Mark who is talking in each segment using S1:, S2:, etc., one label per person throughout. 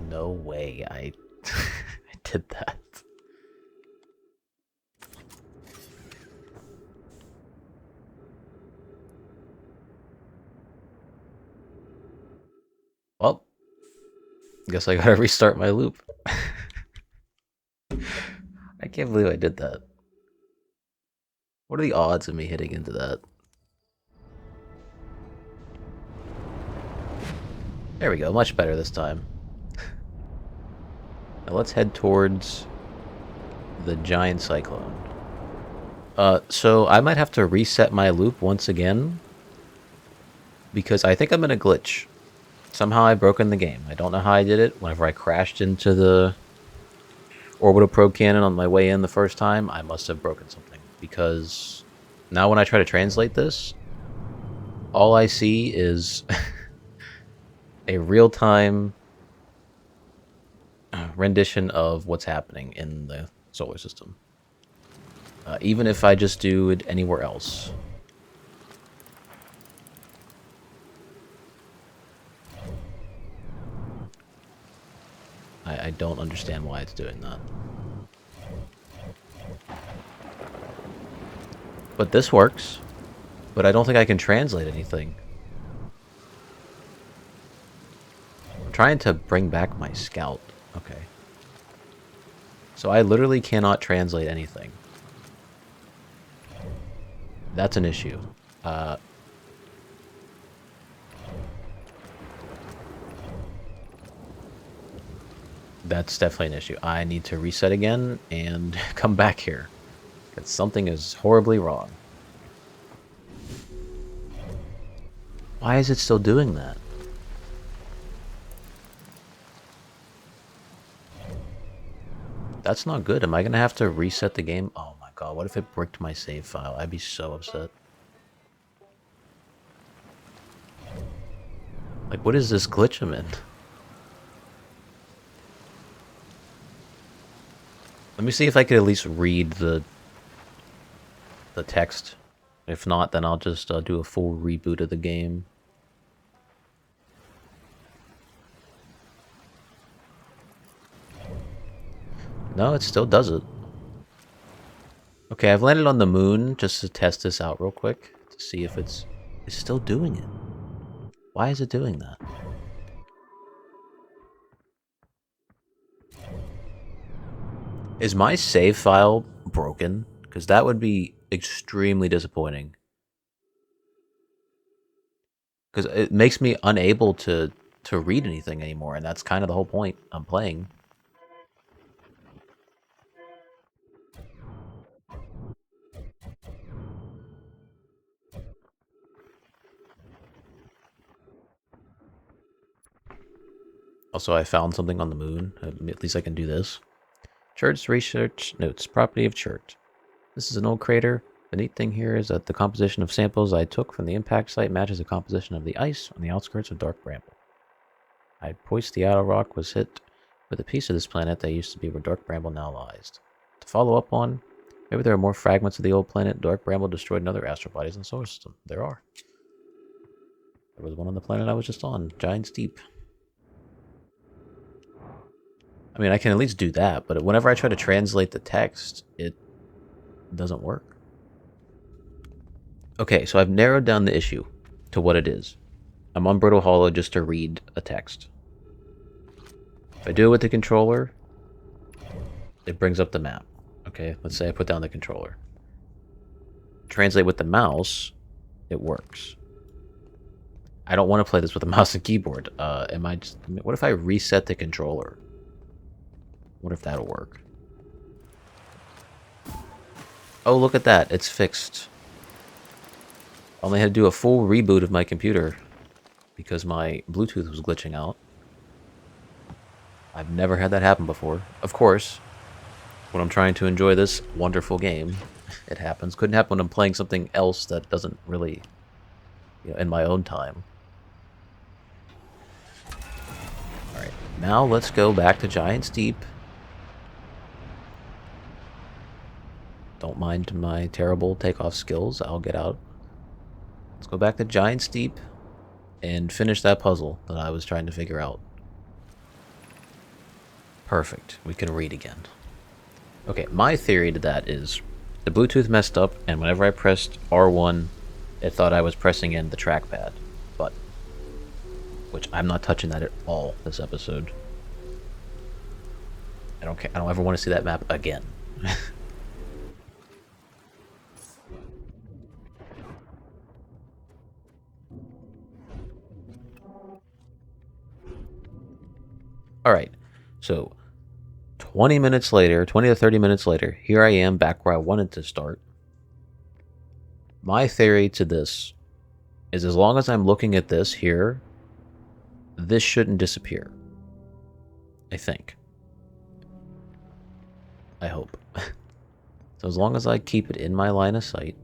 S1: no way I, I did that. Well, guess I gotta restart my loop. I can't believe I did that. What are the odds of me hitting into that? There we go, much better this time. Now let's head towards the giant cyclone. So I might have to reset my loop once again, because I think I'm in a glitch. Somehow I've broken the game. I don't know how I did it. Whenever I crashed into the orbital probe cannon on my way in the first time, I must have broken something. Because now when I try to translate this, all I see is a real-time rendition of what's happening in the solar system. Even if I just do it anywhere else. I don't understand why it's doing that. But this works. But I don't think I can translate anything. I'm trying to bring back my scout. Okay. So I literally cannot translate anything. That's an issue. That's definitely an issue. I need to reset again and come back here. Because something is horribly wrong. Why is it still doing that? That's not good. Am I going to have to reset the game? Oh my god, what if it bricked my save file? I'd be so upset. Like, what is this glitch I'm in? Let me see if I could at least read the text. If not, then I'll just do a full reboot of the game. No, it still does it. Okay, I've landed on the moon just to test this out real quick. To see if it's still doing it. Why is it doing that? Is my save file broken? Because that would be extremely disappointing. Because it makes me unable to read anything anymore, and that's kind of the whole point I'm playing. Also, I found something on the moon. At least I can do this. Church research notes, property of church. This is an old crater. The neat thing here is that the composition of samples I took from the impact site matches the composition of the ice on the outskirts of Dark Bramble. I poised the outer rock was hit with a piece of this planet that used to be where Dark Bramble now lies. To follow up on, maybe there are more fragments of the old planet Dark Bramble destroyed in other astral bodies in the solar system. There are. There was one on the planet I was just on, Giant's Deep. I mean, I can at least do that, but whenever I try to translate the text, it doesn't work. Okay, so I've narrowed down the issue to what it is. I'm on Brittle Hollow just to read a text. If I do it with the controller, it brings up the map. Okay, let's say I put down the controller. Translate with the mouse, it works. I don't want to play this with a mouse and keyboard. What if I reset the controller? What if that'll work? Oh, look at that. It's fixed. I only had to do a full reboot of my computer because my Bluetooth was glitching out. I've never had that happen before. Of course, when I'm trying to enjoy this wonderful game, it happens. Couldn't happen when I'm playing something else that doesn't really, in my own time. Alright, now let's go back to Giant's Deep. Don't mind my terrible takeoff skills. I'll get out. Let's go back to Giant's Deep and finish that puzzle that I was trying to figure out. Perfect. We can read again. Okay, my theory to that is the Bluetooth messed up, and whenever I pressed R1, it thought I was pressing in the trackpad. But, which I'm not touching that at all this episode. I don't care. I don't ever want to see that map again. Alright, so 20 minutes later, 20 to 30 minutes later, here I am back where I wanted to start. My theory to this is as long as I'm looking at this here, this shouldn't disappear. I think. I hope. So as long as I keep it in my line of sight,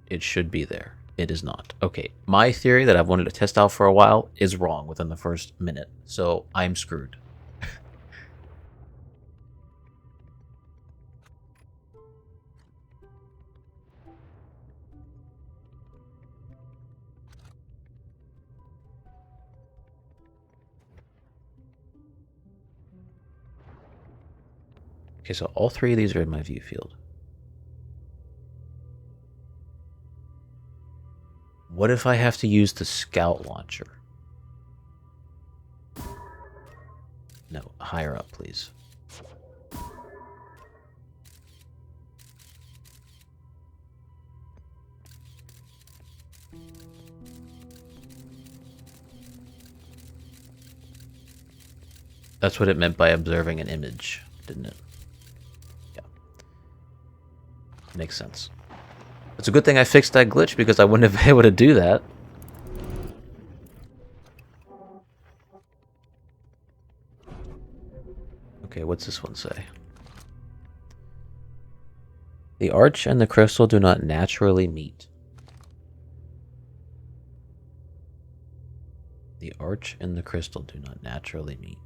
S1: it should be there. It is not. Okay, my theory that I've wanted to test out for a while is wrong within the first minute, so I'm screwed. Okay, so all three of these are in my view field. What if I have to use the scout launcher? No, higher up, please. That's what it meant by observing an image, didn't it? Yeah. Makes sense. It's a good thing I fixed that glitch because I wouldn't have been able to do that. Okay, what's this one say? The arch and the crystal do not naturally meet. The arch and the crystal do not naturally meet.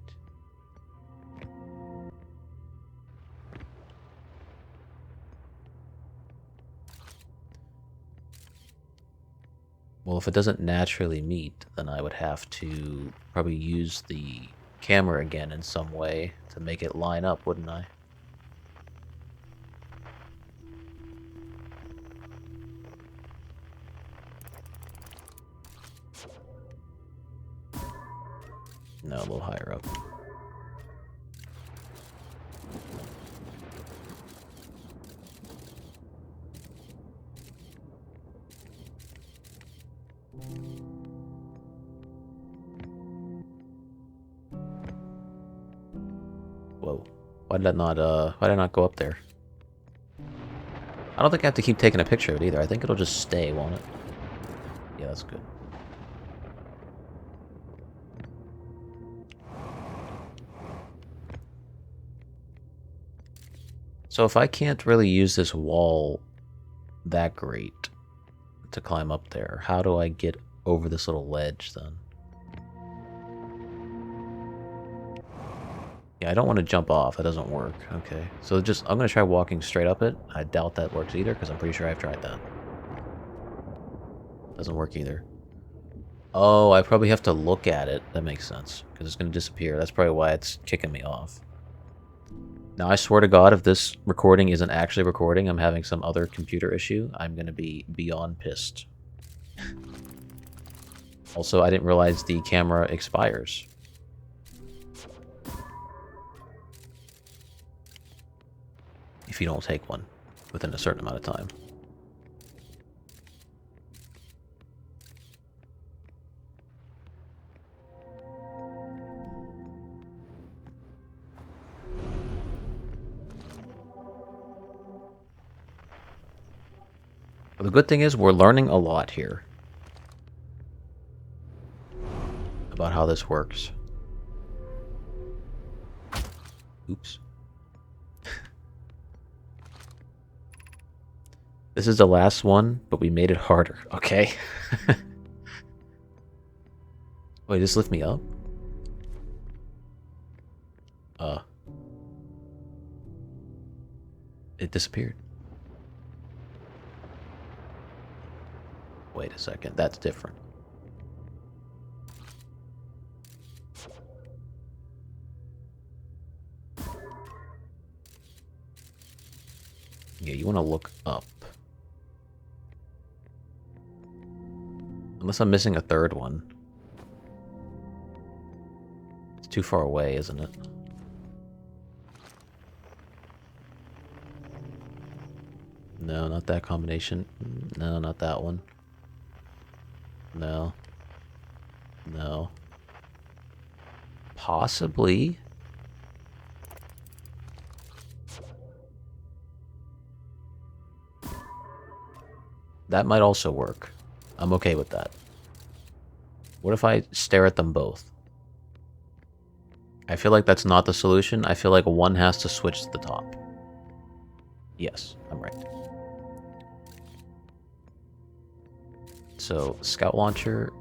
S1: Well, if it doesn't naturally meet, then I would have to probably use the camera again in some way to make it line up, wouldn't I? No, a little higher up. Whoa. Why did I not go up there? I don't think I have to keep taking a picture of it either. I think it'll just stay, won't it? Yeah, that's good. So if I can't really use this wall that great to climb up there, how do I get over this little ledge then? Yeah, I don't want to jump off. That doesn't work. Okay. So just, I'm going to try walking straight up it. I doubt that works either because I'm pretty sure I've tried that. Doesn't work either. Oh, I probably have to look at it. That makes sense because it's going to disappear. That's probably why it's kicking me off. Now, I swear to God, if this recording isn't actually recording, I'm having some other computer issue, I'm going to be beyond pissed. Also, I didn't realize the camera expires. If you don't take one within a certain amount of time. But the good thing is we're learning a lot here about how this works. Oops. This is the last one, but we made it harder, okay? Wait, just lift me up? It disappeared. Wait a second, that's different. Yeah, you want to look up. Unless I'm missing a third one. It's too far away, isn't it? No, not that combination. No, not that one. No. No. Possibly. That might also work. I'm okay with that. What if I stare at them both? I feel like that's not the solution. I feel like one has to switch to the top. Yes, I'm right. So, scout launcher.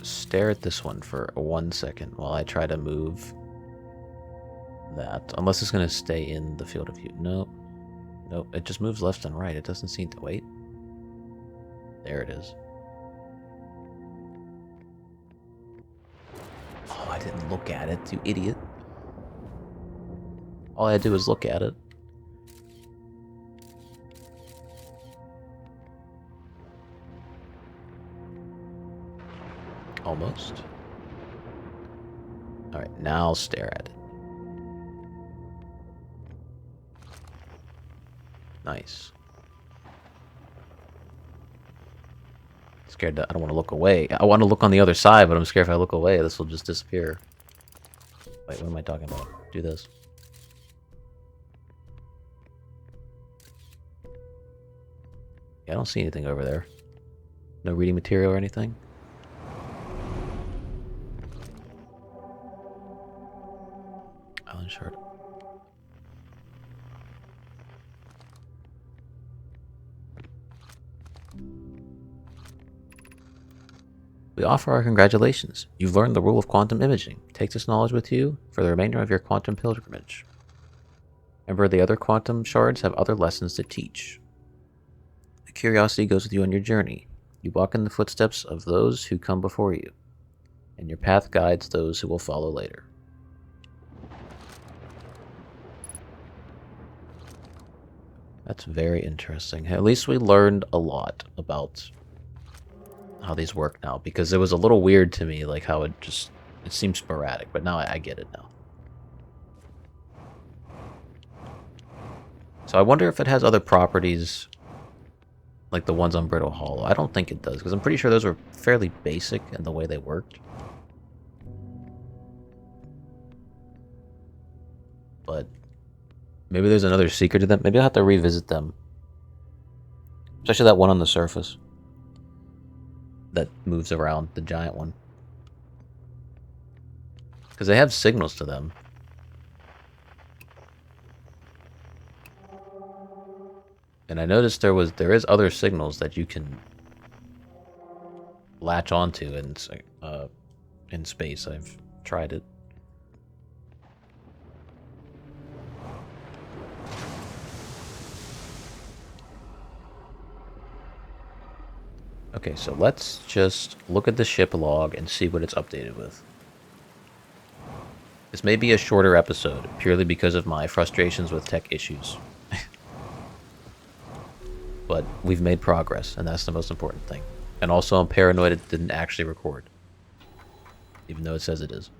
S1: Stare at this one for 1 second while I try to move that. Unless it's going to stay in the field of view. Nope. Nope. It just moves left and right. It doesn't seem to wait. There it is. Oh, I didn't look at it, you idiot. All I had to do was look at it. Almost. Alright, now I'll stare at it. Nice. Scared that I don't want to look away. I want to look on the other side, but I'm scared if I look away, this will just disappear. Wait, what am I talking about? Do this. Yeah, I don't see anything over there. No reading material or anything? Island shard. We offer our congratulations. You've learned the rule of quantum imaging. Take this knowledge with you for the remainder of your quantum pilgrimage. Remember, the other quantum shards have other lessons to teach. The curiosity goes with you on your journey. You walk in the footsteps of those who come before you, and your path guides those who will follow later. That's very interesting. At least we learned a lot about how these work now, because it was a little weird to me, like how it seems sporadic, but now I get it now. So I wonder if it has other properties like the ones on Brittle Hollow. I don't think it does, because I'm pretty sure those were fairly basic in the way they worked. But maybe there's another secret to them. Maybe I'll have to revisit them. Especially that one on the surface that moves around, the giant one. Because they have signals to them. And I noticed there is other signals that you can latch onto in space. I've tried it. Okay, so let's just look at the ship log and see what it's updated with. This may be a shorter episode, purely because of my frustrations with tech issues. But we've made progress, and that's the most important thing. And also, I'm paranoid it didn't actually record. Even though it says it is.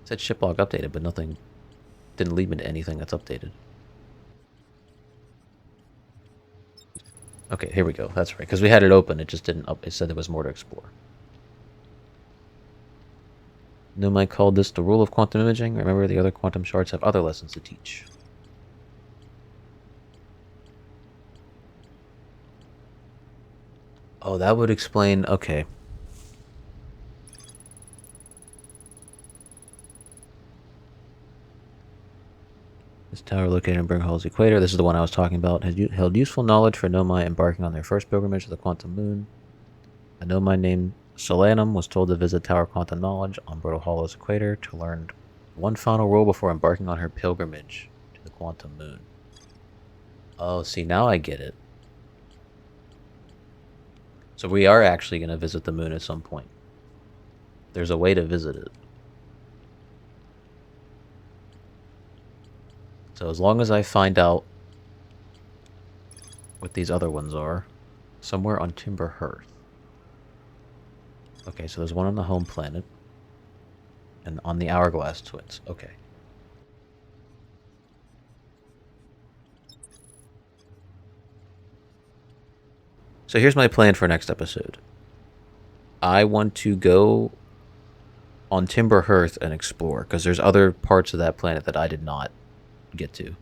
S1: It said ship log updated, but nothing didn't lead me to anything that's updated. Okay, here we go. That's right. Because we had it open, it just didn't up. It said there was more to explore. Nomai called this the rule of quantum imaging. Remember, the other quantum shards have other lessons to teach. Oh, that would explain... Okay. This tower located in Bringhall's equator, this is the one I was talking about, has held useful knowledge for Nomai embarking on their first pilgrimage to the quantum moon. A Nomai named Solanum was told to visit Tower Quantum Knowledge on Brittle Hollow's equator to learn one final rule before embarking on her pilgrimage to the quantum moon. Oh, see, now I get it. So we are actually going to visit the moon at some point. There's a way to visit it. So as long as I find out what these other ones are, somewhere on Timber Hearth. Okay, so there's one on the home planet. And on the Hourglass Twins. Okay. So here's my plan for next episode. I want to go on Timber Hearth and explore, because there's other parts of that planet that I did not get to.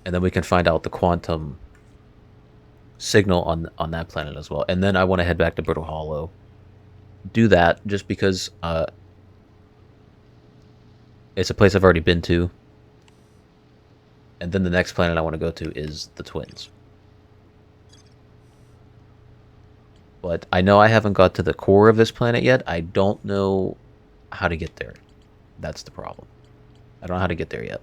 S1: And then we can find out the quantum signal on that planet as well. And then I want to head back to Brittle Hollow. Do that just because it's a place I've already been to. And then the next planet I want to go to is the Twins. But I know I haven't got to the core of this planet yet. I don't know how to get there. That's the problem. I don't know how to get there yet.